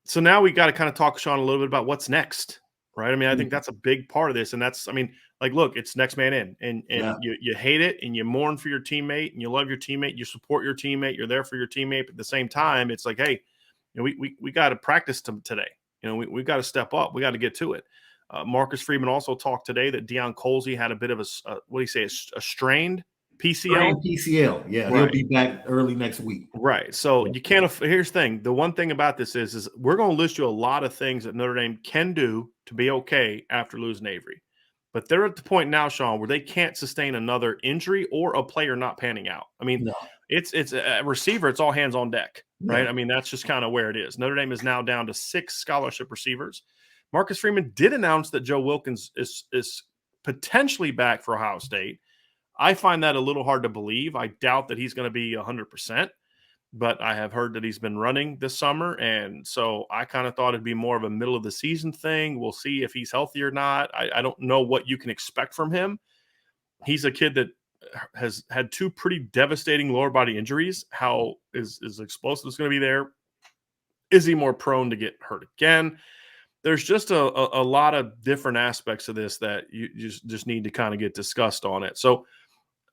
So now we got to kind of talk, Sean, a little bit about what's next, right? I mean, I think that's a big part of this. And that's, I mean, like, look, it's next man in. And you hate it and you mourn for your teammate and you love your teammate. You support your teammate. You're there for your teammate. But at the same time, it's like, hey, you know, we got to practice today. You know, we've got to step up. We got to get to it. Marcus Freeman also talked today that Deion Colsey had a bit of what do you say, a strained PCL? PCL, yeah. Right. He'll be back early next week. Right. So you can't – here's the thing. The one thing about this is we're going to list you a lot of things that Notre Dame can do to be okay after losing Avery. But they're at the point now, Sean, where they can't sustain another injury or a player not panning out. I mean, it's a receiver. It's all hands on deck, right? I mean, that's just kind of where it is. Notre Dame is now down to 6 scholarship receivers. Marcus Freeman did announce that Joe Wilkins is potentially back for Ohio State. I find that a little hard to believe. I doubt that he's going to be 100%, but I have heard that he's been running this summer, and so I kind of thought it'd be more of a middle of the season thing. We'll see if he's healthy or not. I don't know what you can expect from him. He's a kid that has had 2 pretty devastating lower body injuries. How is explosive is going to be there? Is he more prone to get hurt again? There's just a lot of different aspects of this that you just need to kind of get discussed on it. So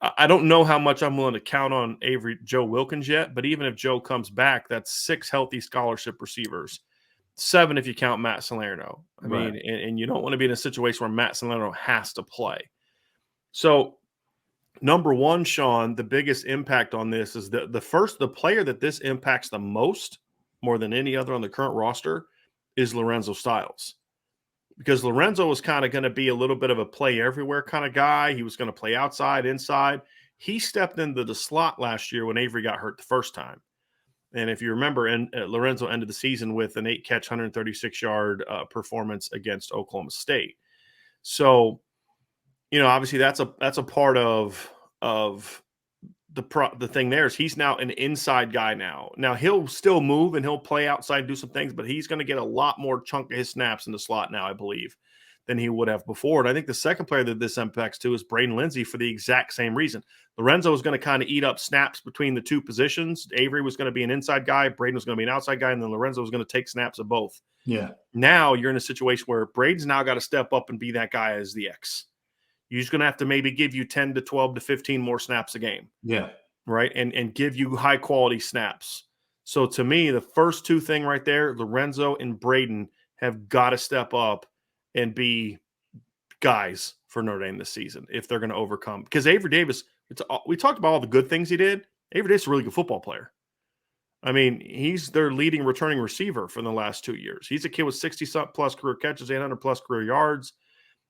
I don't know how much I'm willing to count on Joe Wilkins yet, but even if Joe comes back, that's 6 healthy scholarship receivers, 7 if you count Matt Salerno. I mean, and you don't want to be in a situation where Matt Salerno has to play. So, number one, Sean, the biggest impact on this is the player that this impacts the most, more than any other on the current roster, is Lorenzo Styles. Because Lorenzo was kind of going to be a little bit of a play everywhere kind of guy. He was going to play outside, inside. He stepped into the slot last year when Avery got hurt the first time. And if you remember, Lorenzo ended the season with an 8-catch, 136-yard performance against Oklahoma State. So, you know, obviously that's a part of the thing there is he's now an inside guy now. Now, he'll still move and he'll play outside and do some things, but he's going to get a lot more chunk of his snaps in the slot now, I believe, than he would have before. And I think the second player that this impacts too is Braden Lindsey for the exact same reason. Lorenzo was going to kind of eat up snaps between the 2 positions. Avery was going to be an inside guy. Braden was going to be an outside guy. And then Lorenzo was going to take snaps of both. Yeah. Now you're in a situation where Braden's now got to step up and be that guy as the X. You're just going to have to maybe give you 10 to 12 to 15 more snaps a game. Yeah. Right. And give you high quality snaps. So to me, the first 2 thing right there, Lorenzo and Braden have got to step up and be guys for Notre Dame this season if they're going to overcome. Because Avery Davis, we talked about all the good things he did. Avery Davis is a really good football player. I mean, he's their leading returning receiver for the last 2 years. He's a kid with 60-plus career catches, 800-plus career yards.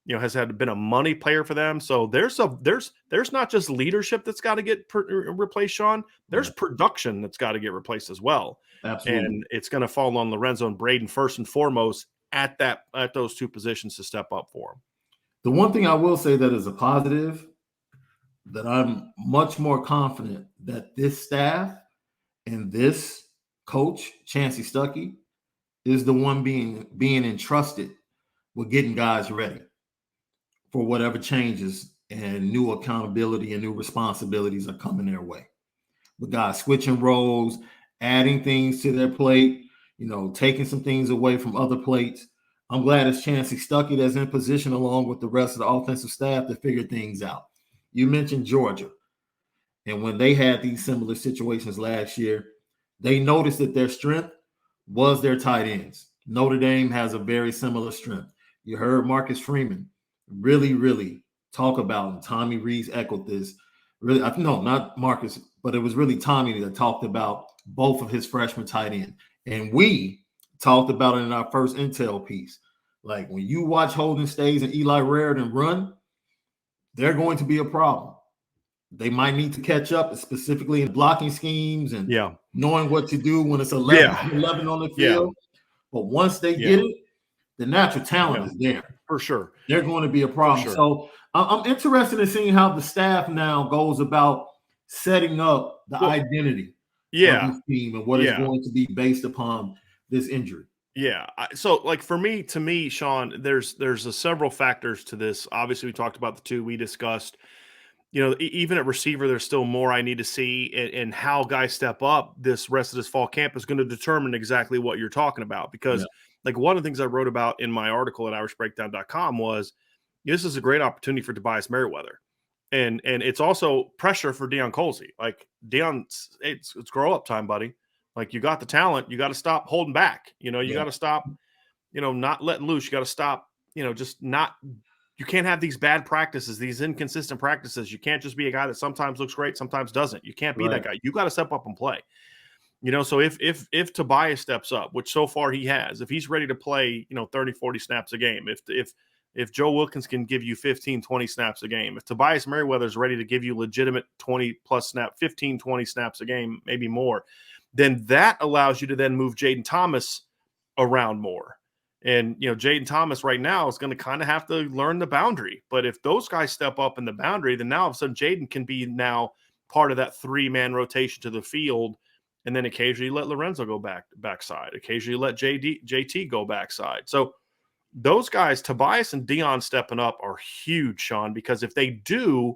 You know, has been a money player for them. So there's not just leadership that's got to get replaced, Sean. There's production that's got to get replaced as well. Absolutely. And it's going to fall on Lorenzo and Braden first and foremost at those 2 positions to step up for them. The one thing I will say that is a positive, that I'm much more confident that this staff and this coach, Chancey Stuckey, is the one being entrusted with getting guys ready for whatever changes and new accountability and new responsibilities are coming their way. With guys switching roles, adding things to their plate, you know, taking some things away from other plates. I'm glad it's Chancey Stuckey that's in position along with the rest of the offensive staff to figure things out. You mentioned Georgia. And when they had these similar situations last year, they noticed that their strength was their tight ends. Notre Dame has a very similar strength. You heard Marcus Freeman really, really talk about, and Tommy Rees echoed this. Really, no, not Marcus, but it was really Tommy that talked about both of his freshman tight ends. And we talked about it in our first intel piece. Like when you watch Holden Stays and Eli Raridan run, they're going to be a problem. They might need to catch up, specifically in blocking schemes and knowing what to do when it's 11 on the field. But once they get it, the natural talent is there. For sure. They're going to be a problem. Sure. So I'm interested in seeing how the staff now goes about setting up the identity of this team and what is going to be based upon this injury. Yeah. So, like, to me, Sean, there's several factors to this. Obviously, we talked about the 2 we discussed. even at receiver, there's still more I need to see, and how guys step up this rest of this fall camp is going to determine exactly what you're talking about. Because, Yeah. like, one of the things I wrote about in my article at irishbreakdown.com was this is a great opportunity for Tobias Merriweather. And it's also pressure for Deion Colsey. Like, Deion, it's grow up time, buddy. Like, you got the talent. You got to stop holding back. You got to stop, not letting loose. You got to stop, just not – you can't have these bad practices, these inconsistent practices. You can't just be a guy that sometimes looks great, sometimes doesn't. You can't be that guy. You got to step up and play. So if Tobias steps up, which so far he has, if he's ready to play, 30, 40 snaps a game, if Joe Wilkins can give you 15, 20 snaps a game, if Tobias Merriweather is ready to give you legitimate 20 plus snap, 15, 20 snaps a game, maybe more, then that allows you to then move Jaden Thomas around more. And, Jaden Thomas right now is going to kind of have to learn the boundary. But if those guys step up in the boundary, then now all of a sudden Jaden can be now part of that 3-man rotation to the field. And then occasionally let Lorenzo go backside. Occasionally let JT go backside. So those guys, Tobias and Deion stepping up, are huge, Sean, because if they do,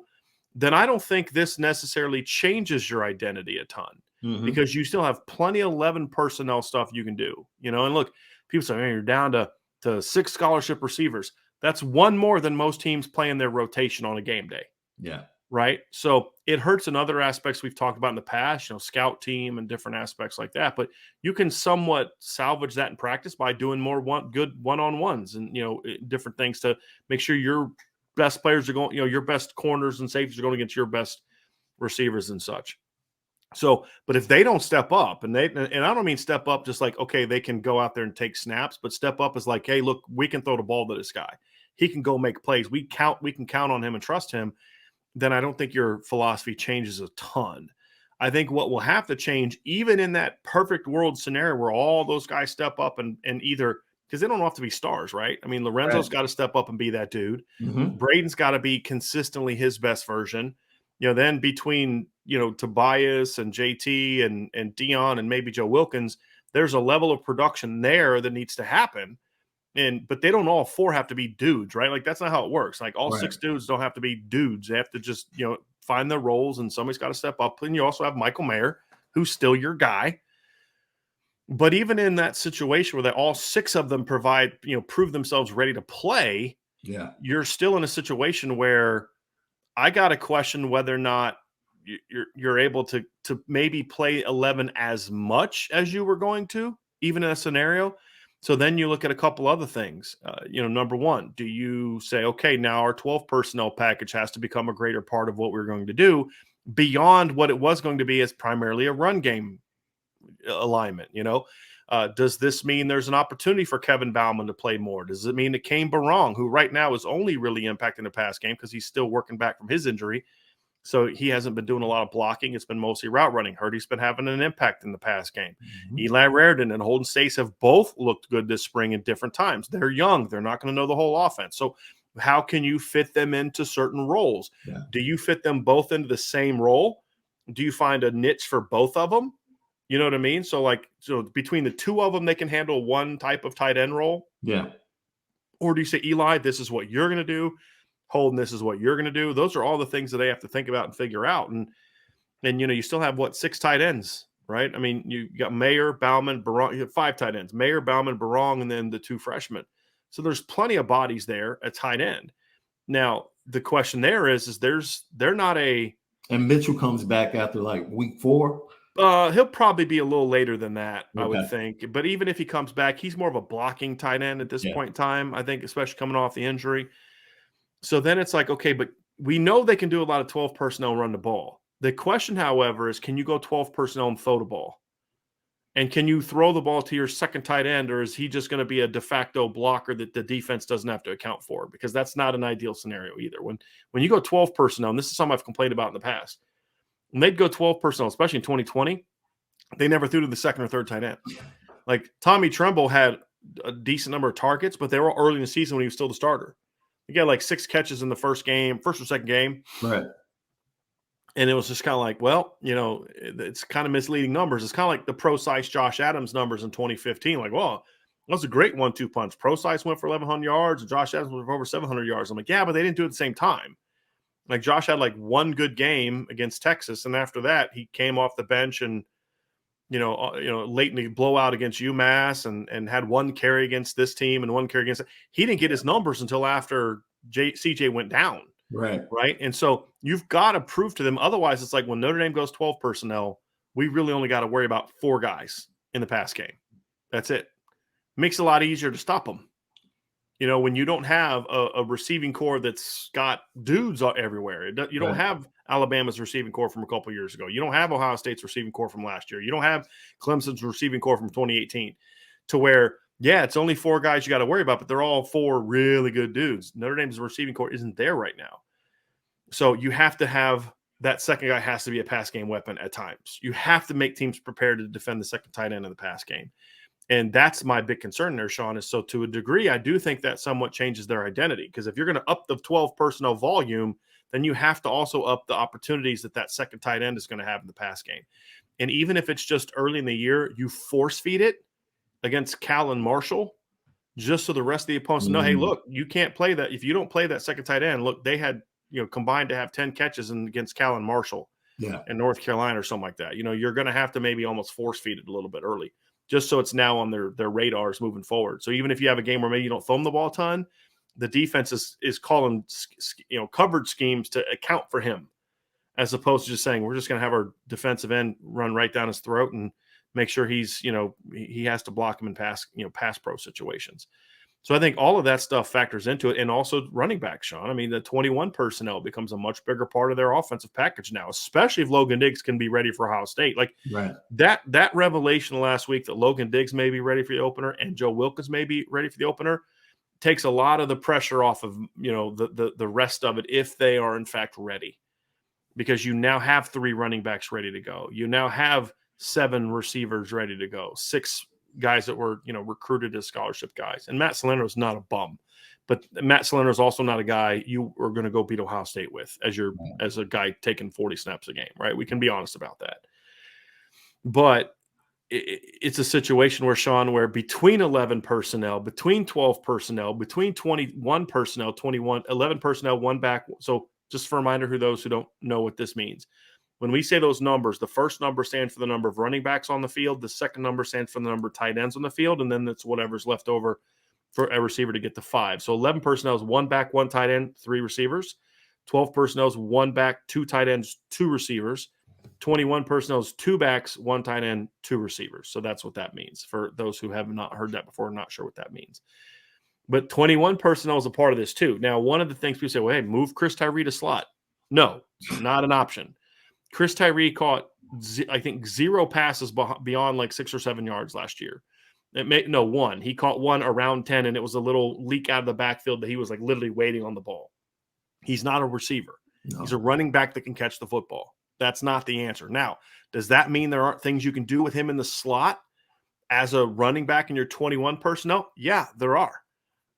then I don't think this necessarily changes your identity a ton, because you still have plenty of 11 personnel stuff you can do. And look, people say, man, you're down to 6 scholarship receivers. That's one more than most teams playing their rotation on a game day. Yeah. Right. So it hurts in other aspects we've talked about in the past, scout team and different aspects like that. But you can somewhat salvage that in practice by doing more good one-on-ones and, different things to make sure your best players are going, your best corners and safeties are going against your best receivers and such. So, but if they don't step up, and I don't mean step up just like, okay, they can go out there and take snaps, but step up is like, hey, look, we can throw the ball to this guy. He can go make plays. We can count on him and trust him. Then I don't think your philosophy changes a ton. I think what will have to change, even in that perfect world scenario where all those guys step up and either, because they don't have to be stars, right? I mean, Lorenzo's got to step up and be that dude. Braden's got to be consistently his best version. Then between, Tobias and JT and Deion and maybe Joe Wilkins, there's a level of production there that needs to happen. But they don't all 4 have to be dudes, right? Like, that's not how it works. Like, all 6 dudes don't have to be dudes. They have to just, find their roles, and somebody's got to step up. And you also have Michael Mayer, who's still your guy. But even in that situation where all 6 of them prove themselves ready to play, you're still in a situation where I got to question whether or not you're able to maybe play 11 as much as you were going to, even in a scenario. So then you look at a couple other things. Number one, do you say, okay, now our 12 personnel package has to become a greater part of what we're going to do beyond what it was going to be as primarily a run game alignment? Does this mean there's an opportunity for Kevin Bauman to play more? Does it mean that Kane Barong, who right now is only really impacting the pass game because he's still working back from his injury, so he hasn't been doing a lot of blocking. It's been mostly route running. He's been having an impact in the pass game. Eli Raridan and Holden Stace have both looked good this spring in different times. They're young. They're not going to know the whole offense. So how can you fit them into certain roles? Do you fit them both into the same role? Do you find a niche for both of them? You know what I mean? So between the 2 of them, they can handle one type of tight end role. Yeah. Or do you say, Eli, this is what you're going to do? Holden, this is what you're going to do. Those are all the things that they have to think about and figure out. And you still have 6 tight ends, right? I mean, you got Mayer, Bauman, Barong. You have 5 tight ends: Mayer, Bauman, Barong, and then the 2 freshmen. So there's plenty of bodies there at tight end. Now the question there is they're not a. And Mitchell comes back after like week 4. He'll probably be a little later than that, I would think. But even if he comes back, he's more of a blocking tight end at this point in time, I think, especially coming off the injury. So then it's like, okay, but we know they can do a lot of 12 personnel run the ball. The question, however, is can you go 12 personnel and throw the ball? And can you throw the ball to your second tight end, or is he just going to be a de facto blocker that the defense doesn't have to account for? Because that's not an ideal scenario either. When you go 12 personnel, and this is something I've complained about in the past, when they'd go 12 personnel, especially in 2020, they never threw to the second or third tight end. Like Tommy Tremble had a decent number of targets, but they were early in the season when he was still the starter. He got like 6 catches in the first or second game. Right. And it was just kind of like, well, it's kind of misleading numbers. It's kind of like the Pro-Size Josh Adams numbers in 2015. Like, well, that was a great 1-2 punch. Pro-Size went for 1,100 yards and Josh Adams went for over 700 yards. I'm like, yeah, but they didn't do it at the same time. Like Josh had like one good game against Texas, and after that, he came off the bench and late in the blowout against UMass and had one carry against this team and one carry against. He didn't get his numbers until after CJ went down. Right. And so you've got to prove to them. Otherwise, it's like when Notre Dame goes 12 personnel, we really only got to worry about 4 guys in the pass game. That's it. Makes it a lot easier to stop them. When you don't have a receiving core that's got dudes everywhere. You don't have Alabama's receiving core from a couple of years ago. You don't have Ohio State's receiving core from last year. You don't have Clemson's receiving core from 2018 to where, it's only 4 guys you got to worry about, but they're all 4 really good dudes. Notre Dame's receiving core isn't there right now. So you have to have that second guy has to be a pass game weapon at times. You have to make teams prepared to defend the second tight end in the pass game. And that's my big concern there, Sean, is so to a degree, I do think that somewhat changes their identity. Because if you're going to up the 12 personnel volume, then you have to also up the opportunities that second tight end is going to have in the pass game. And even if it's just early in the year, you force feed it against Cal and Marshall, just so the rest of the opponents know, hey, look, you can't play that. If you don't play that second tight end, look, they had combined to have 10 catches against Cal and Marshall in North Carolina or something like that. You're going to have to maybe almost force feed it a little bit early, just so it's now on their radars moving forward. So even if you have a game where maybe you don't throw them the ball a ton, the defense is calling coverage schemes to account for him, as opposed to just saying we're just going to have our defensive end run right down his throat and make sure he's he has to block him in pass pro situations. So I think all of that stuff factors into it, and also running back, Sean. I mean, the 21 personnel becomes a much bigger part of their offensive package now, especially if Logan Diggs can be ready for Ohio State. Like that revelation last week that Logan Diggs may be ready for the opener and Joe Wilkins may be ready for the opener takes a lot of the pressure off of the rest of it if they are in fact ready, because you now have 3 running backs ready to go. You now have 7 receivers ready to go, 6 guys that were, recruited as scholarship guys. And Matt Salerno is not a bum, but Matt Salerno is also not a guy you are going to go beat Ohio State with as a guy taking 40 snaps a game, right? We can be honest about that. But it's a situation where, Sean, where between 11 personnel, between 12 personnel, between 21 personnel, 11 personnel, 1 back. So just for a reminder who those who don't know what this means. When we say those numbers, the first number stands for the number of running backs on the field. The second number stands for the number of tight ends on the field. And then it's whatever's left over for a receiver to get to 5. So 11 personnel is 1 back, 1 tight end, 3 receivers. 12 personnel is 1 back, 2 tight ends, 2 receivers. 21 personnel is 2 backs, 1 tight end, 2 receivers. So that's what that means for those who have not heard that before, not sure what that means. But 21 personnel is a part of this too. Now, one of the things people say, well, hey, move Chris Tyree to slot. No, not an option. Chris Tyree caught, I think, 0 passes beyond like 6 or 7 yards last year. 1. He caught 1 around 10, and it was a little leak out of the backfield that he was like literally waiting on the ball. He's not a receiver. No. He's a running back that can catch the football. That's not the answer. Now, does that mean there aren't things you can do with him in the slot as a running back in your 21 personnel? Yeah, there are,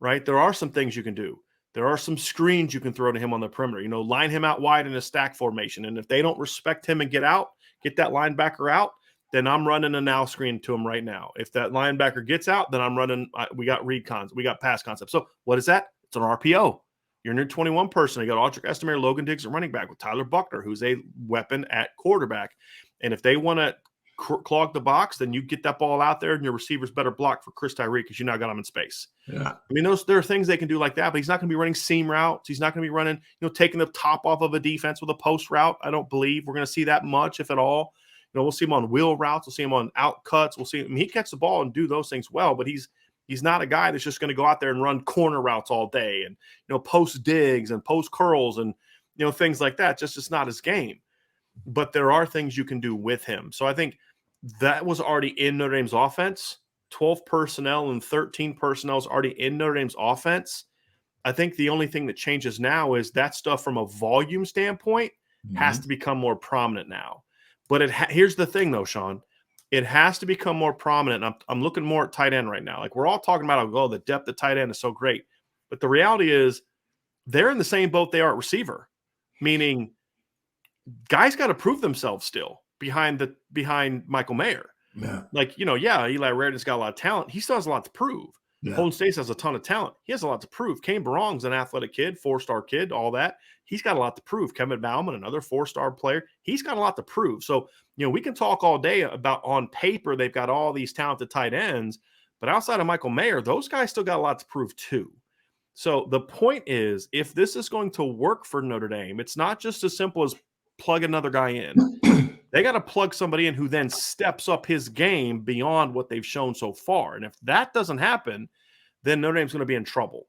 right? There are some things you can do. There are some screens you can throw to him on the perimeter. Line him out wide in a stack formation. And if they don't respect him and get that linebacker out, then I'm running a now screen to him right now. If that linebacker gets out, then I'm running. We got we got pass concepts. So what is that? It's an RPO. You're in your 21 person. You got Audric Estime, Logan Diggs at running back with Tyler Buckner, who's a weapon at quarterback. And if they want to clog the box, then you get that ball out there and your receivers better block for Chris Tyree because you now got him in space. Yeah. I mean, there are things they can do like that, but he's not going to be running seam routes. He's not going to be running, taking the top off of a defense with a post route. I don't believe we're going to see that much, if at all. We'll see him on wheel routes. We'll see him on out cuts. We'll see him. He catches the ball and do those things well, but he's not a guy that's just going to go out there and run corner routes all day and, post digs and post curls and, things like that. Just not his game. But there are things you can do with him. So I think that was already in Notre Dame's offense. 12 personnel and 13 personnel is already in Notre Dame's offense. I think the only thing that changes now is that stuff from a volume standpoint has to become more prominent now. But here's the thing, though, Sean. It has to become more prominent. And I'm looking more at tight end right now. Like, we're all talking about, the depth of tight end is so great. But the reality is they're in the same boat they are at receiver, meaning guys got to prove themselves still behind Michael Mayer. Yeah. Eli Raridon's got a lot of talent. He still has a lot to prove. Yeah. Holden Stace has a ton of talent. He has a lot to prove. Kane Barong's an athletic kid, 4-star kid, all that. he's got a lot to prove. Kevin Bauman, another 4-star player, he's got a lot to prove. So, we can talk all day about on paper, they've got all these talented tight ends, but outside of Michael Mayer, those guys still got a lot to prove too. So the point is, if this is going to work for Notre Dame, it's not just as simple as plug another guy in. They got to plug somebody in who then steps up his game beyond what they've shown so far. And if that doesn't happen, then Notre Dame's going to be in trouble.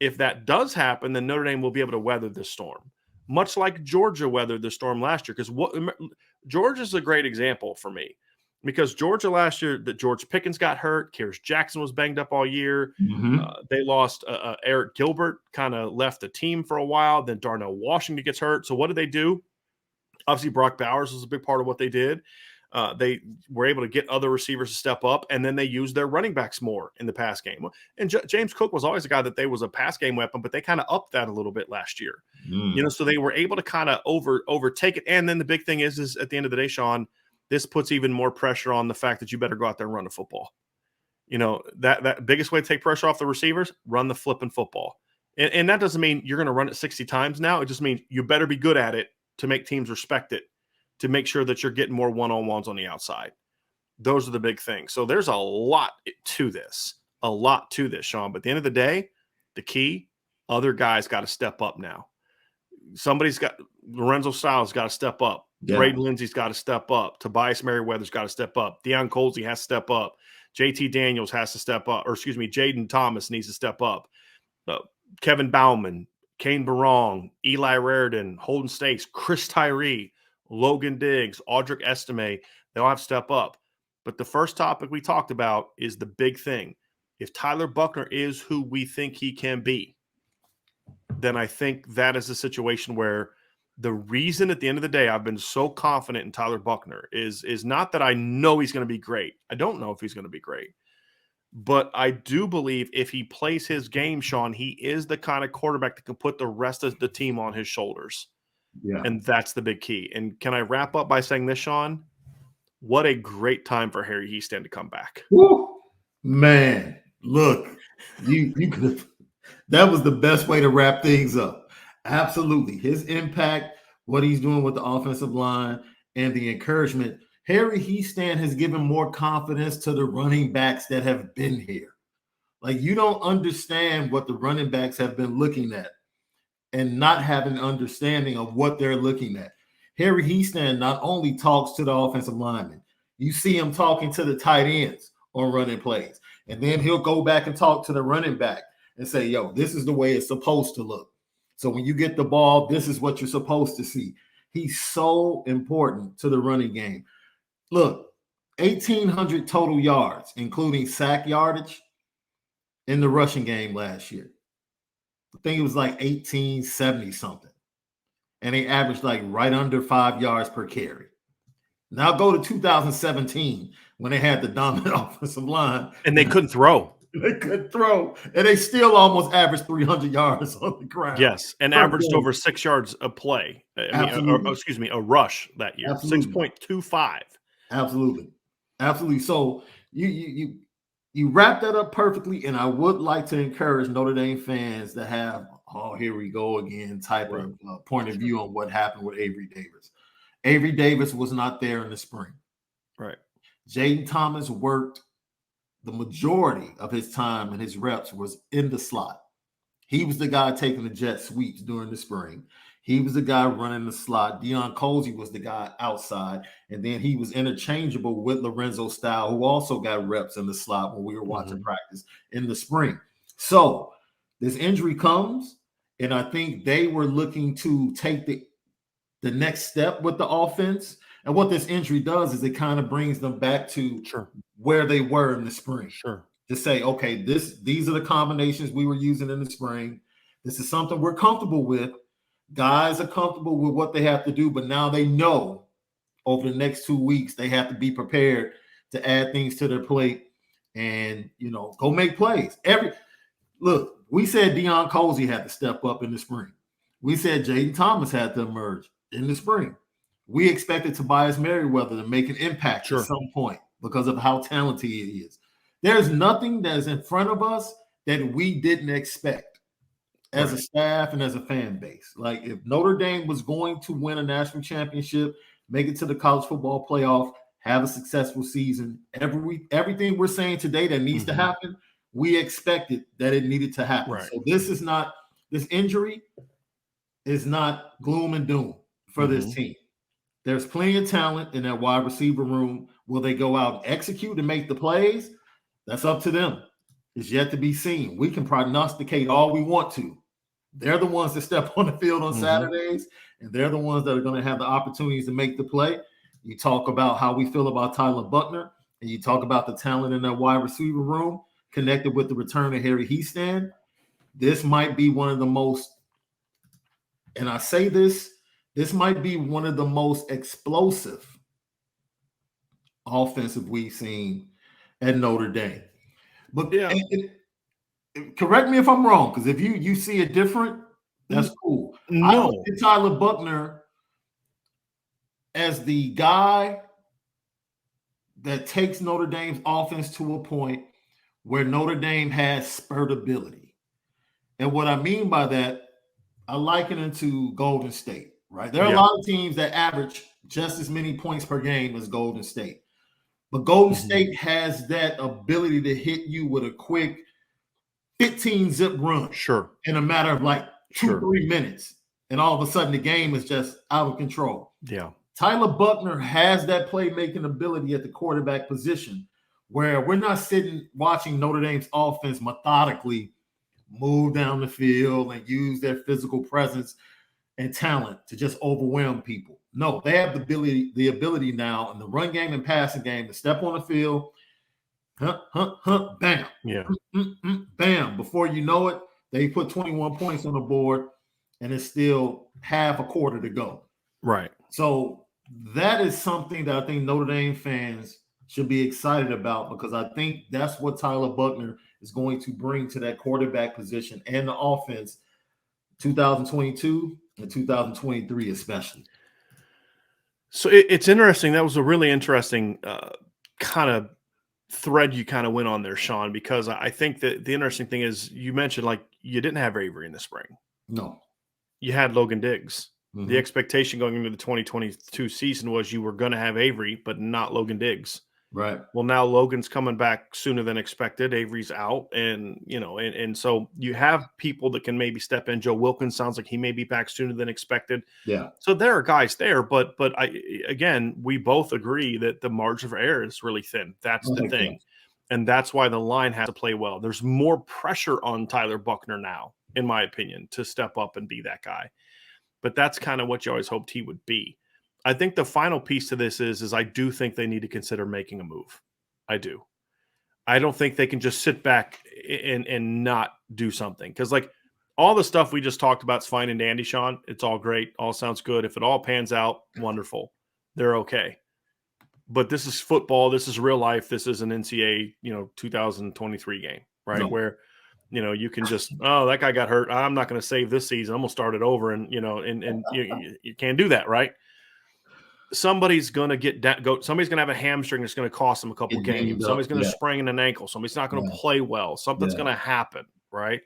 If that does happen, then Notre Dame will be able to weather this storm, much like Georgia weathered the storm last year. Because Georgia's a great example for me, because Georgia last year, that George Pickens got hurt, Kyrus Jackson was banged up all year. They lost Eric Gilbert, kind of left the team for a while. Then Darnell Washington gets hurt. So what did they do? Obviously, Brock Bowers was a big part of what they did. They were able to get other receivers to step up, and then they used their running backs more in the pass game. And James Cook was always a guy that they was a pass game weapon, but they kind of upped that a little bit last year. So they were able to kind of overtake it. And then the big thing is at the end of the day, Sean, this puts even more pressure on the fact that you better go out there and run the football. That biggest way to take pressure off the receivers, run the flipping football. And that doesn't mean you're going to run it 60 times now. It just means you better be good at it to make teams respect it, to make sure that you're getting more one-on-ones on the outside. Those are the big things. So there's a lot to this, Sean. But at the end of the day, the key, other guys got to step up now. Lorenzo Styles got to step up. Yeah. Braden Lindsey's got to step up. Tobias Merriweather's got to step up. Deion Colsey has to step up. JT Daniels has to step up. Jaden Thomas needs to step up. Kevin Bauman, Kane Barong, Eli Raridan, Holden Stakes, Chris Tyree, Logan Diggs, Audric Estime, they all have to step up. But the first topic we talked about is the big thing. If Tyler Buchner is who we think he can be, then I think that is a situation where the reason at the end of the day I've been so confident in Tyler Buchner is not that I know he's going to be great. I don't know if he's going to be great. But I do believe if he plays his game, Sean, he is the kind of quarterback that can put the rest of the team on his shoulders. Yeah. And that's the big key. And can I wrap up by saying this, Sean? What a great time for Harry Hiestand to come back. Woo! Man, look, you could have – that was the best way to wrap things up. Absolutely. His impact, what he's doing with the offensive line, and the encouragement – Harry Hiestand has given more confidence to the running backs that have been here. Like, you don't understand what the running backs have been looking at and not having an understanding of what they're looking at. Harry Hiestand not only talks to the offensive linemen, you see him talking to the tight ends on running plays. And then he'll go back and talk to the running back and say, yo, this is the way it's supposed to look. So when you get the ball, this is what you're supposed to see. He's so important to the running game. Look, 1,800 total yards, including sack yardage, in the rushing game last year. I think it was like 1,870 something. And they averaged like right under 5 yards per carry. Now go to 2017 when they had the dominant offensive line. And they couldn't throw. They couldn't throw. And they still almost averaged 300 yards on the ground. Yes, and averaged over 6 yards a play. A rush that year. 6.25. Absolutely. So you wrap that up perfectly, and I would like to encourage Notre Dame fans to have, oh, here we go again type of point of view on what happened with Avery Davis. Avery Davis was not there in the spring. Right. Jaden Thomas worked the majority of his time and his reps was in the slot. He was the guy taking the jet sweeps during the spring. He was the guy running the slot. Deion Colsey was the guy outside. And then he was interchangeable with Lorenzo Styles, who also got reps in the slot when we were watching practice in the spring. So this injury comes, and I think they were looking to take the next step with the offense. And what this injury does is it kind of brings them back to where they were in the spring. To say, okay, these are the combinations we were using in the spring. This is something we're comfortable with. Guys are comfortable with what they have to do, but now they know over the next 2 weeks they have to be prepared to add things to their plate and, go make plays. Look, we said Deion Colsey had to step up in the spring. We said Jaden Thomas had to emerge in the spring. We expected Tobias Merriweather to make an impact at some point because of how talented he is. There's nothing that is in front of us that we didn't expect. as a staff and as a fan base. Like if Notre Dame was going to win a national championship, make it to the college football playoff, have a successful season, everything we're saying today that needs to happen, we expected that it needed to happen. Right. So this injury is not gloom and doom for this team. There's plenty of talent in that wide receiver room. Will they go out and execute and make the plays? That's up to them. It's yet to be seen. We can prognosticate all we want to. They're the ones that step on the field on Saturdays, and they're the ones that are going to have the opportunities to make the play. You talk about how we feel about Tyler Buckner, and you talk about the talent in that wide receiver room connected with the return of Harry Heastan. This might be one of the most, and I say this might be one of the most explosive offensive we've seen at Notre Dame. But correct me if I'm wrong, because if you see it different, that's cool. No. I look at Tyler Buckner as the guy that takes Notre Dame's offense to a point where Notre Dame has spurt ability. And what I mean by that, I liken it to Golden State, right? There are a lot of teams that average just as many points per game as Golden State. But Golden State has that ability to hit you with a quick 15-zip run in a matter of like 2-3 minutes. And all of a sudden, the game is just out of control. Yeah. Tyler Buckner has that playmaking ability at the quarterback position where we're not sitting watching Notre Dame's offense methodically move down the field and use their physical presence and talent to just overwhelm people. No, they have the ability now in the run game and passing game to step on the field, bam, bam. Before you know it, they put 21 points on the board, and it's still half a quarter to go. Right. So that is something that I think Notre Dame fans should be excited about, because I think that's what Tyler Buckner is going to bring to that quarterback position and the offense 2022 and 2023 especially. So it's interesting. That was a really interesting kind of thread you kind of went on there, Sean, because I think that the interesting thing is you mentioned like you didn't have Avery in the spring. No. You had Logan Diggs. The expectation going into the 2022 season was you were going to have Avery, but not Logan Diggs. Right. Well, now Logan's coming back sooner than expected. Avery's out, and and so you have people that can maybe step in. Joe Wilkins sounds like he may be back sooner than expected. Yeah. So there are guys there, but we both agree that the margin for error is really thin. That's the thing, and that's why the line has to play well. There's more pressure on Tyler Buckner now, in my opinion, to step up and be that guy. But that's kind of what you always hoped he would be. I think the final piece to this is I do think they need to consider making a move. I do. I don't think they can just sit back and not do something. Because like all the stuff we just talked about is fine and dandy, Sean. It's all great. All sounds good. If it all pans out, wonderful. They're okay. But this is football. This is real life. This is an NCAA, 2023 game, right? No. Where you can just, that guy got hurt. I'm not going to save this season. I'm going to start it over. And, you can't do that, right? Somebody's going to somebody's going to have a hamstring that's going to cost them a couple of games. Somebody's going to sprain an ankle. Somebody's not going to play well. Something's going to happen, right?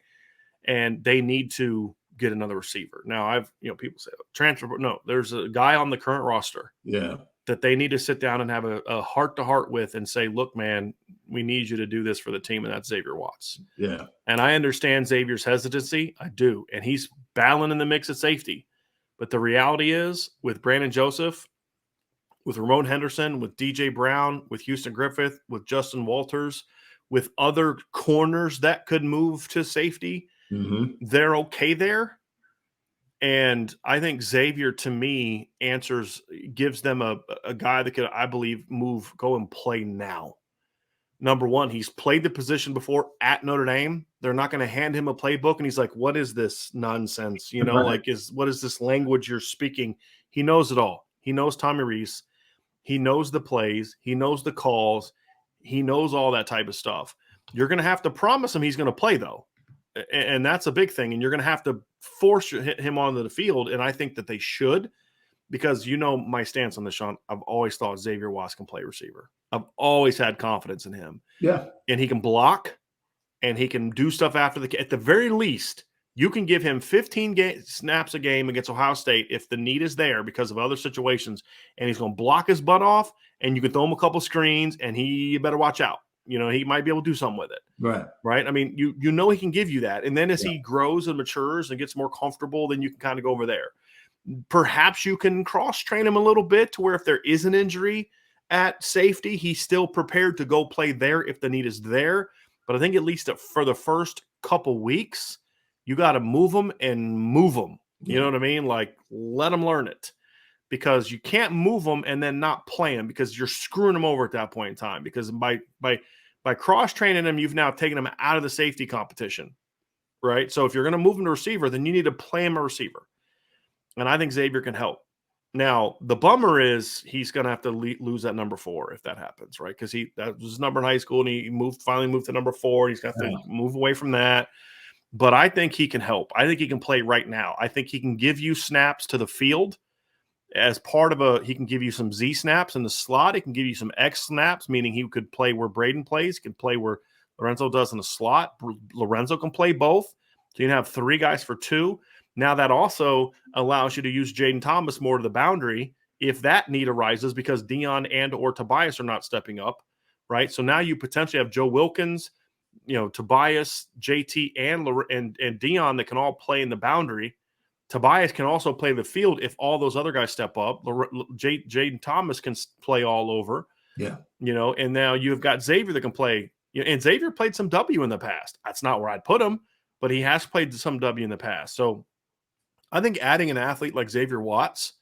And they need to get another receiver. Now, people say, transfer. No, there's a guy on the current roster that they need to sit down and have a heart-to-heart with and say, look, man, we need you to do this for the team, and that's Xavier Watts. Yeah. And I understand Xavier's hesitancy. I do. And he's battling in the mix at safety. But the reality is, with Brandon Joseph, with Ramon Henderson, with DJ Brown, with Houston Griffith, with Justin Walters, with other corners that could move to safety, they're okay there. And I think Xavier, to me, gives them a guy that could, I believe, go and play now. Number one, he's played the position before at Notre Dame. They're not going to hand him a playbook, and he's like, what is this nonsense? What is this language you're speaking? He knows it all. He knows Tommy Rees. He knows the plays. He knows the calls. He knows all that type of stuff. You're going to have to promise him he's going to play, though. And that's a big thing. And you're going to have to force him onto the field. And I think that they should, because my stance on this, Sean. I've always thought Xavier Watts can play receiver. I've always had confidence in him. Yeah. And he can block, and he can do stuff at the very least, You can give him 15 snaps a game against Ohio State if the need is there because of other situations, and he's going to block his butt off, and you can throw him a couple screens, and you better watch out. He might be able to do something with it. Right. I mean, he can give you that. And then as he grows and matures and gets more comfortable, then you can kind of go over there. Perhaps you can cross-train him a little bit to where if there is an injury at safety, he's still prepared to go play there if the need is there. But I think at least for the first couple weeks, you got to move them and move them. You know what I mean? Like, let them learn it, because you can't move them and then not play them, because you're screwing them over at that point in time. Because by cross-training them, you've now taken them out of the safety competition, right? So if you're going to move them to receiver, then you need to play him a receiver. And I think Xavier can help. Now, the bummer is he's going to have to lose that number 4 if that happens, right? Because that was his number in high school, and he finally moved to number 4, and he's got to move away from that. But I think he can help. I think he can play right now. I think he can give you snaps to the field as part of he can give you some Z snaps in the slot. He can give you some X snaps, meaning he could play where Braden plays. He can play where Lorenzo does in the slot. Lorenzo can play both. So you can have 3 guys for 2. Now that also allows you to use Jaden Thomas more to the boundary if that need arises, because Dion and or Tobias are not stepping up, right? So now you potentially have Joe Wilkins, Tobias, JT, and Dion that can all play in the boundary. Tobias can also play the field if all those other guys step up. Jaden Thomas can play all over. Yeah. And now you've got Xavier that can play. And Xavier played some W in the past. That's not where I'd put him, but he has played some W in the past. So I think adding an athlete like Xavier Watts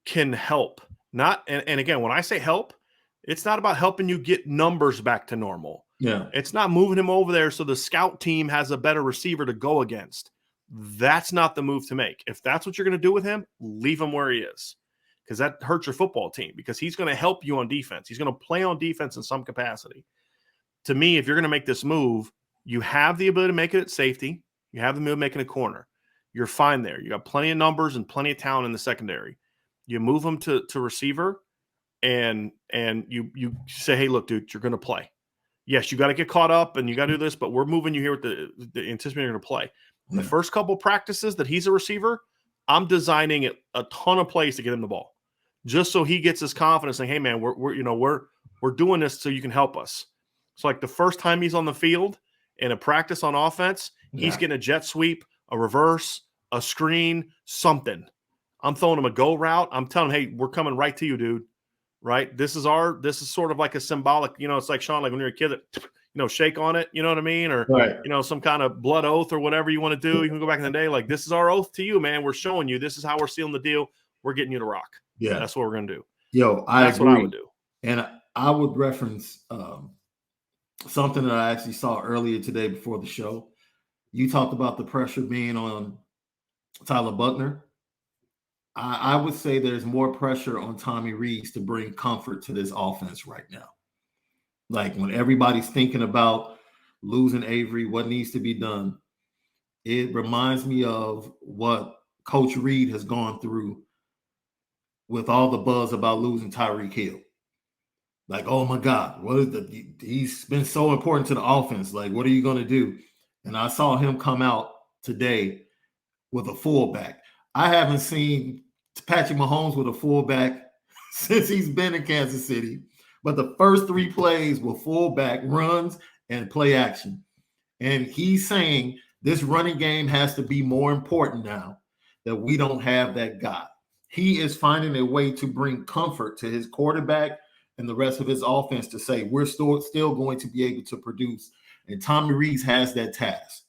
can help. And again, when I say help, it's not about helping you get numbers back to normal. Yeah. It's not moving him over there so the scout team has a better receiver to go against. That's not the move to make. If that's what you're going to do with him, leave him where he is, because that hurts your football team, because he's going to help you on defense. He's going to play on defense in some capacity. To me, if you're going to make this move, you have the ability to make it at safety. You have the move making a corner. You're fine there. You got plenty of numbers and plenty of talent in the secondary. You move them to receiver, and you say, hey, look, dude, you're going to play. Yes, you got to get caught up and you got to do this, but we're moving you here with the anticipating you're going to play. The first couple practices that he's a receiver, I'm designing a ton of plays to get him the ball, just so he gets his confidence saying, hey, man, we're doing this so you can help us. So like the first time he's on the field in a practice on offense, he's getting a jet sweep, a reverse, a screen, something. I'm throwing him a go route. I'm telling him, hey, we're coming right to you, dude. Right? This is sort of like a symbolic, it's like, Sean, like when you're a kid that, shake on it, you know what I mean? Or, some kind of blood oath or whatever you want to do. You can go back in the day, like, this is our oath to you, man. We're showing you, this is how we're sealing the deal. We're getting you to rock. Yeah. That's what we're going to do. That's what I would do. And I would reference something that I actually saw earlier today before the show. You talked about the pressure being on Tyler Buckner. I would say there's more pressure on Tommy Rees to bring comfort to this offense right now. Like when everybody's thinking about losing Avery, what needs to be done, it reminds me of what Coach Reed has gone through with all the buzz about losing Tyreek Hill. Like, oh my God, he's been so important to the offense. Like, what are you going to do? And I saw him come out today with a fullback. I haven't seen Patrick Mahomes with a fullback since he's been in Kansas City. But the first 3 plays were fullback runs and play action. And he's saying this running game has to be more important now that we don't have that guy. He is finding a way to bring comfort to his quarterback and the rest of his offense to say, we're still going to be able to produce. And Tommy Rees has that task.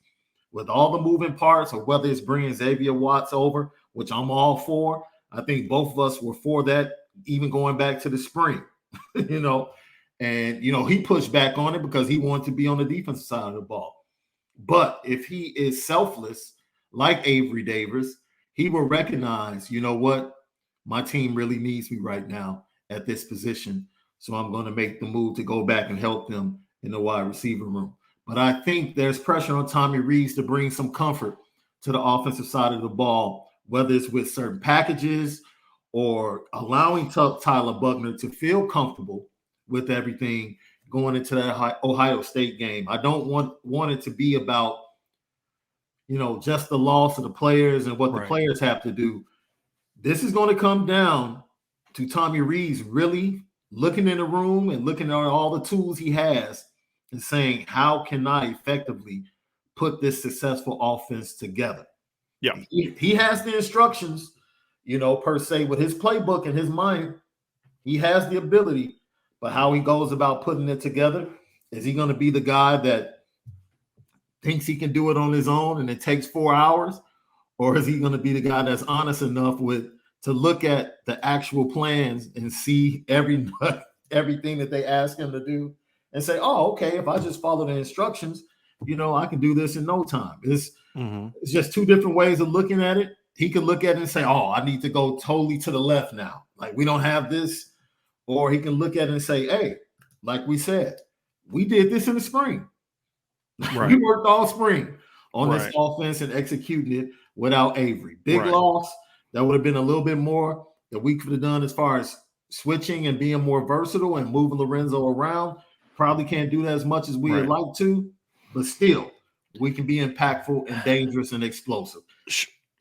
With all the moving parts, or whether it's bringing Xavier Watts over, which I'm all for. I think both of us were for that, even going back to the spring, and, he pushed back on it because he wanted to be on the defensive side of the ball. But if he is selfless, like Avery Davis, he will recognize, you know what, my team really needs me right now at this position. So I'm going to make the move to go back and help them in the wide receiver room. But I think there's pressure on Tommy Rees to bring some comfort to the offensive side of the ball, whether it's with certain packages or allowing Tyler Buckner to feel comfortable with everything going into that Ohio State game. I don't want it to be about, just the loss of the players and what the Right. players have to do. This is going to come down to Tommy Rees really looking in the room and looking at all the tools he has and saying, how can I effectively put this successful offense together? Yeah. He has the instructions, per se, with his playbook in his mind. He has the ability, but how he goes about putting it together, is he going to be the guy that thinks he can do it on his own and it takes 4 hours? Or is he going to be the guy that's honest enough to look at the actual plans and see everything that they ask him to do and say, oh, okay, if I just follow the instructions, I can do this in no time. It's just two different ways of looking at it. He could look at it and say, oh, I need to go totally to the left now. Like, we don't have this. Or he can look at it and say, hey, like we said, we did this in the spring. Right. We worked all spring on this offense and executing it without Avery. Big loss. That would have been a little bit more that we could have done as far as switching and being more versatile and moving Lorenzo around. Probably can't do that as much as we would like to, but still, we can be impactful and dangerous and explosive.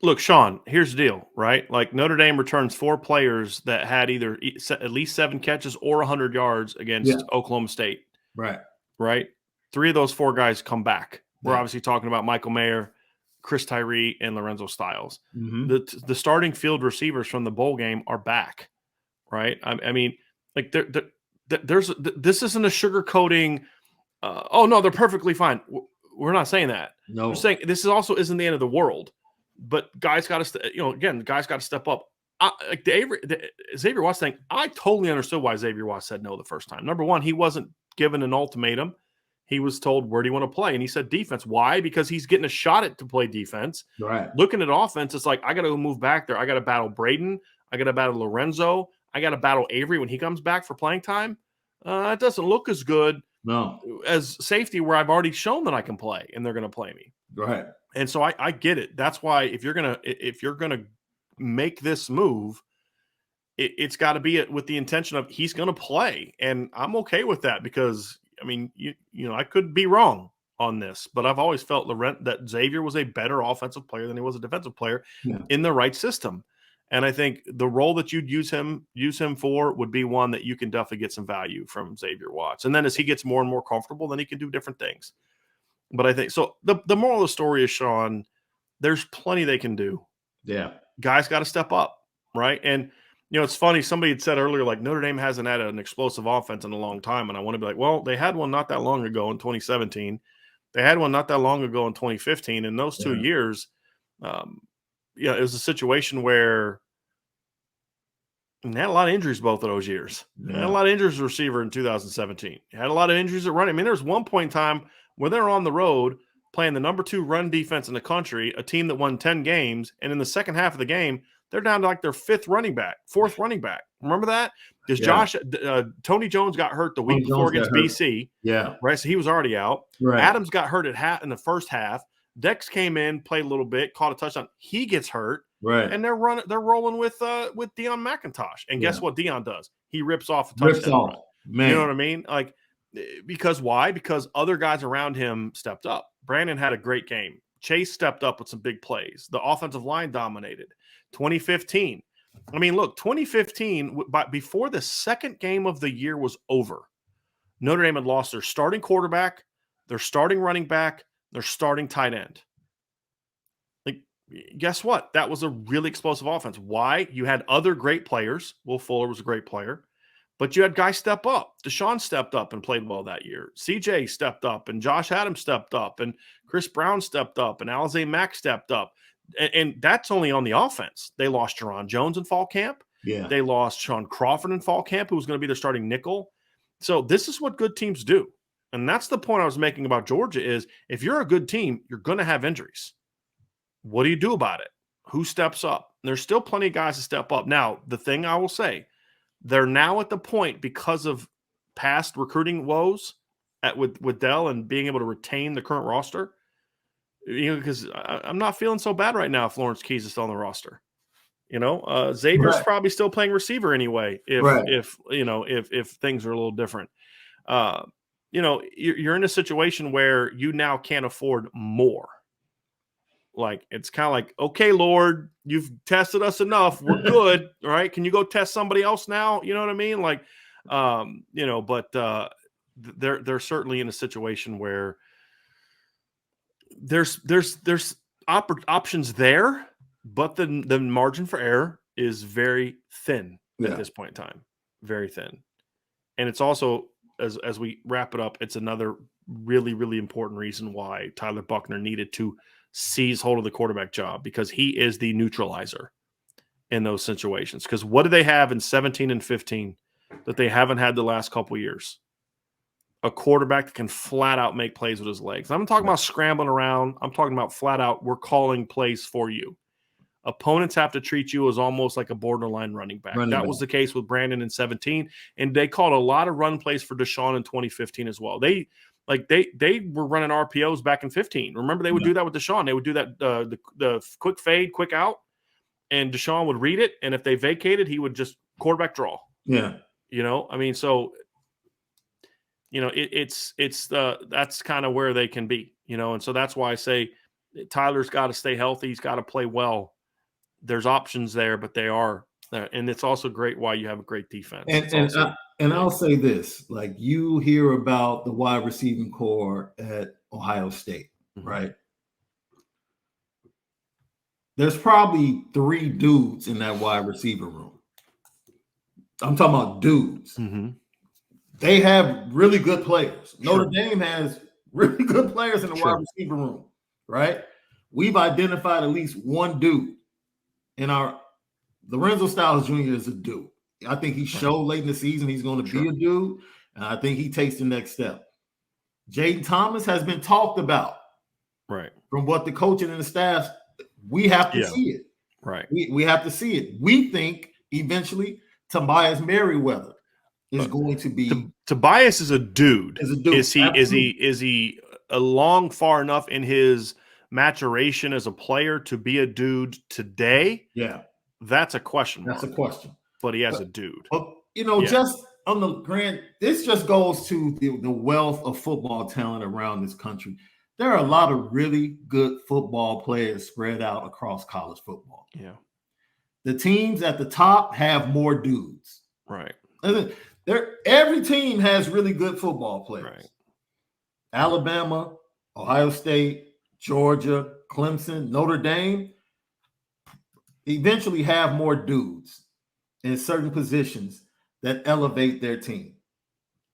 Look, Sean, here's the deal, right? Like, Notre Dame returns 4 players that had either at least 7 catches or 100 yards against Oklahoma State. Right. 3 of those 4 guys come back. We're obviously talking about Michael Mayer, Chris Tyree, and Lorenzo Styles. The starting field receivers from the bowl game are back, right? I mean, like, this isn't a sugarcoating. Oh no, they're perfectly fine. We're not saying that. No, we're saying this also isn't the end of the world. But guys got to, guys got to step up. Like the Xavier Watts thing, I totally understood why Xavier Watts said no the first time. Number one, he wasn't given an ultimatum. He was told, where do you want to play? And he said defense. Why? Because he's getting a shot at to play defense. Right. Looking at offense, it's like, I got to move back there. I got to battle Braden. I got to battle Lorenzo. I got to battle Avery when he comes back for playing time. It doesn't look as good as safety, where I've already shown that I can play and they're going to play me. Right. And so I get it. That's why if you're gonna make this move, it's got to be with the intention of he's going to play, and I'm okay with that because I mean I could be wrong on this, but I've always felt that Xavier was a better offensive player than he was a defensive player in the right system, and I think the role that you'd use him for would be one that you can definitely get some value from Xavier Watts, and then as he gets more and more comfortable, then he can do different things. But I think so. The moral of the story is, Sean, there's plenty they can do. Yeah. Guys got to step up, right? And, it's funny. Somebody had said earlier, like, Notre Dame hasn't had an explosive offense in a long time. And I want to be like, well, they had one not that long ago in 2017. They had one not that long ago in 2015. In those 2 years, it was a situation where they had a lot of injuries both of those years. They had a lot of injuries at receiver in 2017. They had a lot of injuries at running. I mean, there was one point in time where they're on the road playing the number 2 run defense in the country, a team that won 10 games, and in the second half of the game, they're down to like their 4th running back. Remember that? Because Tony Jones got hurt the week before against BC. Yeah. Right, so he was already out. Right. Adams got hurt in the first half. Dex came in, played a little bit, caught a touchdown. He gets hurt. Right. And they're rolling with Deion McIntosh. And guess what Deion does? He rips off a touchdown run. Man. You know what I mean? Like, because why? Because other guys around him stepped up. Brandon had a great game. Chase stepped up with some big plays. The offensive line dominated. 2015. I mean, look, 2015, before the second game of the year was over, Notre Dame had lost their starting quarterback, their starting running back, their starting tight end. Like, guess what? That was a really explosive offense. Why? You had other great players. Will Fuller was a great player. But you had guys step up. Deshaun stepped up and played well that year. CJ stepped up, and Josh Adams stepped up, and Chris Brown stepped up, and Alize Mack stepped up. And that's only on the offense. They lost Jerron Jones in fall camp. Yeah. They lost Sean Crawford in fall camp, who was going to be their starting nickel. So this is what good teams do. And that's the point I was making about Georgia is if you're a good team, you're going to have injuries. What do you do about it? Who steps up? And there's still plenty of guys to step up. Now, the thing I will say, they're now at the point because of past recruiting woes with Dell and being able to retain the current roster, because I'm not feeling so bad right now if Lawrence Keys is still on the roster. Xavier's probably still playing receiver anyway if things are a little different. You're in a situation where you now can't afford more. Like, it's kind of like, okay, Lord, you've tested us enough. We're good. All right. Can you go test somebody else now? You know what I mean? Like, but they're certainly in a situation where there's options there, but the margin for error is very thin at this point in time. Very thin. And it's also, as we wrap it up, it's another really, really important reason why Tyler Buchner needed to seize hold of the quarterback job, because he is the neutralizer in those situations. Because what do they have in 17 and 15 that they haven't had the last couple of years? A quarterback that can flat out make plays with his legs. I'm talking about scrambling around. I'm talking about flat out, we're calling plays for you. Opponents have to treat you as almost like a borderline running back. That was the case with Brandon in 17, and they called a lot of run plays for Deshaun in 2015 as well. They were running RPOs back in 15. Remember, they would do that with Deshaun. They would do that the quick fade, quick out, and Deshaun would read it, and if they vacated, he would just quarterback draw. Yeah, I mean, so it's that's kind of where they can be, and so that's why I say Tyler's got to stay healthy. He's got to play well. There's options there, but they are, and it's also great why you have a great defense. And I'll say this: like, you hear about the wide receiving core at Ohio State, right? There's probably 3 dudes in that wide receiver room. I'm talking about dudes. They have really good players. Notre Dame has really good players in the wide receiver room, right? We've identified at least one dude. Lorenzo Styles Jr. is a dude. I think he showed late in the season he's going to be a dude, and I think he takes the next step. Jaden Thomas has been talked about, right? From what the coaching and the staff, we have to see it, right? We have to see it. We think eventually Tobias Merriweather is going to be. Tobias is a dude. Is he? Absolutely. Is he along far enough in his maturation as a player to be a dude today? Yeah, that's a question mark. That's a question. But he has a dude. But just on the grand, this just goes to the wealth of football talent around this country. There are a lot of really good football players spread out across college football. Yeah. The teams at the top have more dudes. Right. Every team has really good football players. Right. Alabama, Ohio State, Georgia, Clemson, Notre Dame eventually have more dudes in certain positions that elevate their team.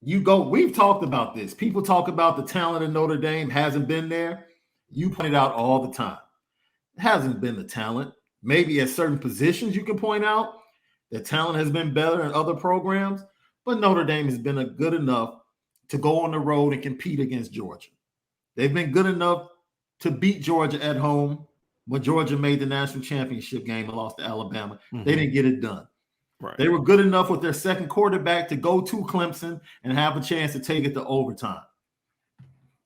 We've talked about this. People talk about the talent in Notre Dame hasn't been there. You point it out all the time. It hasn't been the talent. Maybe at certain positions you can point out that talent has been better in other programs, but Notre Dame has been good enough to go on the road and compete against Georgia. They've been good enough to beat Georgia at home when Georgia made the national championship game and lost to Alabama. They didn't get it done. Right. They were good enough with their second quarterback to go to Clemson and have a chance to take it to overtime.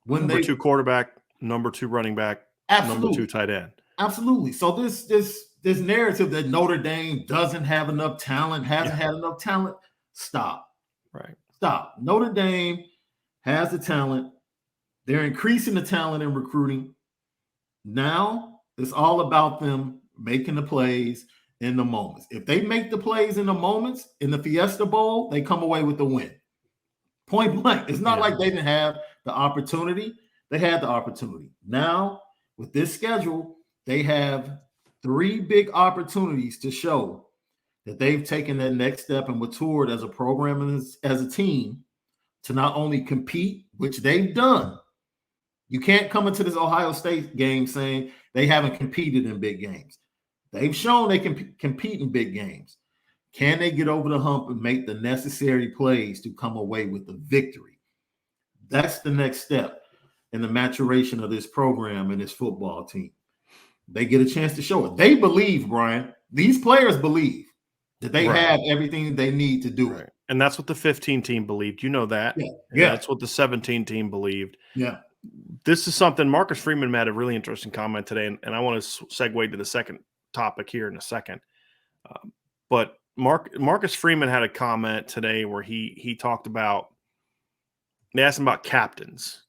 Number 2 quarterback, number 2 running back, number 2 tight end. Absolutely. So this narrative that Notre Dame doesn't have enough talent, hasn't had enough talent, stop. Right. Stop. Notre Dame has the talent. They're increasing the talent in recruiting. Now it's all about them making the plays in the moments. If they make the plays in the moments in the Fiesta Bowl, they come away with the win. Point blank. It's not like they didn't have the opportunity. They had the opportunity. Now, with this schedule, they have 3 big opportunities to show that they've taken that next step and matured as a program and as a team to not only compete, which they've done. You can't come into this Ohio State game saying they haven't competed in big games. They've shown they can compete in big games. Can they get over the hump and make the necessary plays to come away with the victory? That's the next step in the maturation of this program and this football team. They get a chance to show it. They believe, Brian. These players believe that they have everything they need to do it. And that's what the 15 team believed. You know that. Yeah. That's what the 17 team believed. Yeah. This is something Marcus Freeman made a really interesting comment today, and I want to segue to the second topic here in a second. But Marcus Freeman had a comment today where he talked about, they asked him about captains.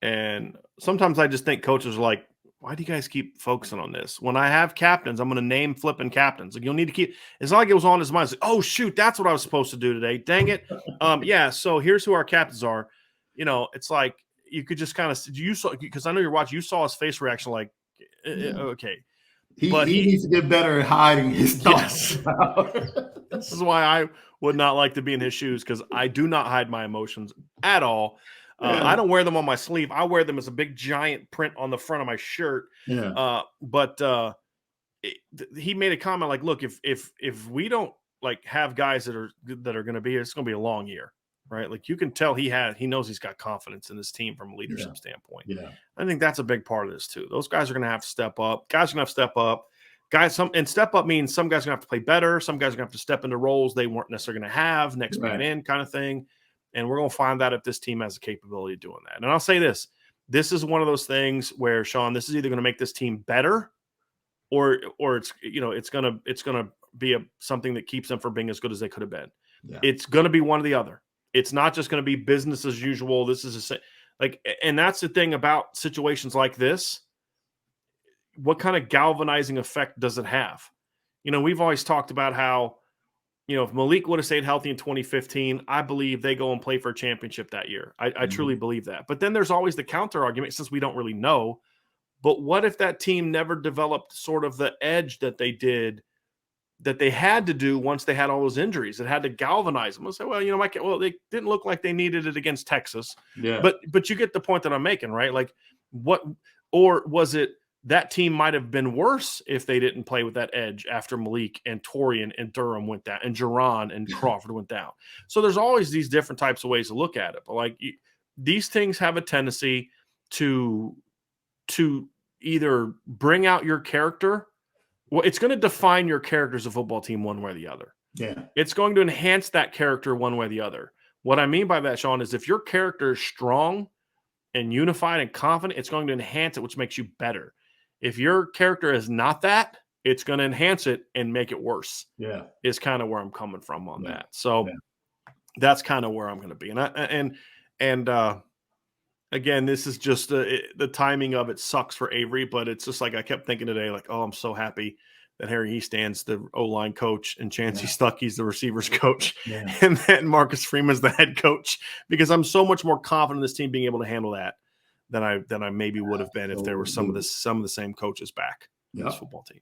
And sometimes I just think coaches are like, why do you guys keep focusing on this? When I have captains, I'm going to name flipping captains. Like, you'll need to keep. It's not like it was on his mind. It's like, oh shoot, that's what I was supposed to do today. Dang it. Yeah. So here's who our captains are. It's like you could just kind of because I know you're watching. You saw his face reaction, like, okay. He needs to get better at hiding his thoughts. Yes. This is why I would not like to be in his shoes, because I do not hide my emotions at all. I don't wear them on my sleeve. I wear them as a big giant print on the front of my shirt. Yeah. He made a comment like, look, if we don't like have guys that are going to be here, it's going to be a long year, right? Like, you can tell he knows he's got confidence in his team from a leadership standpoint. Yeah. I think that's a big part of this too. Those guys are going to have to step up. Guys are going to have to step up. And step up means some guys are going to have to play better. Some guys are going to have to step into roles they weren't necessarily going to have, next man in kind of thing. And we're going to find out if this team has the capability of doing that. And I'll say this is one of those things where, Sean, this is either going to make this team better or it's, it's going to be something that keeps them from being as good as they could have been. Yeah. It's going to be one or the other. It's not just going to be business as usual. This is and that's the thing about situations like this. What kind of galvanizing effect does it have? We've always talked about how, if Malik would have stayed healthy in 2015, I believe they go and play for a championship that year. I truly believe that. But then there's always the counter argument, since we don't really know. But what if that team never developed sort of the edge that they did, that they had to do once they had all those injuries? It had to galvanize them. I'll say, well, they didn't look like they needed it against Texas. Yeah. But you get the point that I'm making, right? Like, or was it that team might have been worse if they didn't play with that edge after Malik and Torian and Durham went down and Jaron and Crawford went down. So there's always these different types of ways to look at it. But these things have a tendency to either bring out your character. Well, it's going to define your character as a football team one way or the other. Yeah. It's going to enhance that character one way or the other. What I mean by that, Sean, is if your character is strong and unified and confident, it's going to enhance it, which makes you better. If your character is not that, it's going to enhance it and make it worse. Yeah. Is kind of where I'm coming from on that. So that's kind of where I'm going to be. And again, this is just the timing of it sucks for Avery, but it's just like I kept thinking today, like, oh, I'm so happy that Harry Eastand's the O-line coach and Chancey Stuckey's the receivers coach, and then Marcus Freeman's the head coach, because I'm so much more confident in this team being able to handle that than I maybe would have been if there were some of the same coaches back in this football team.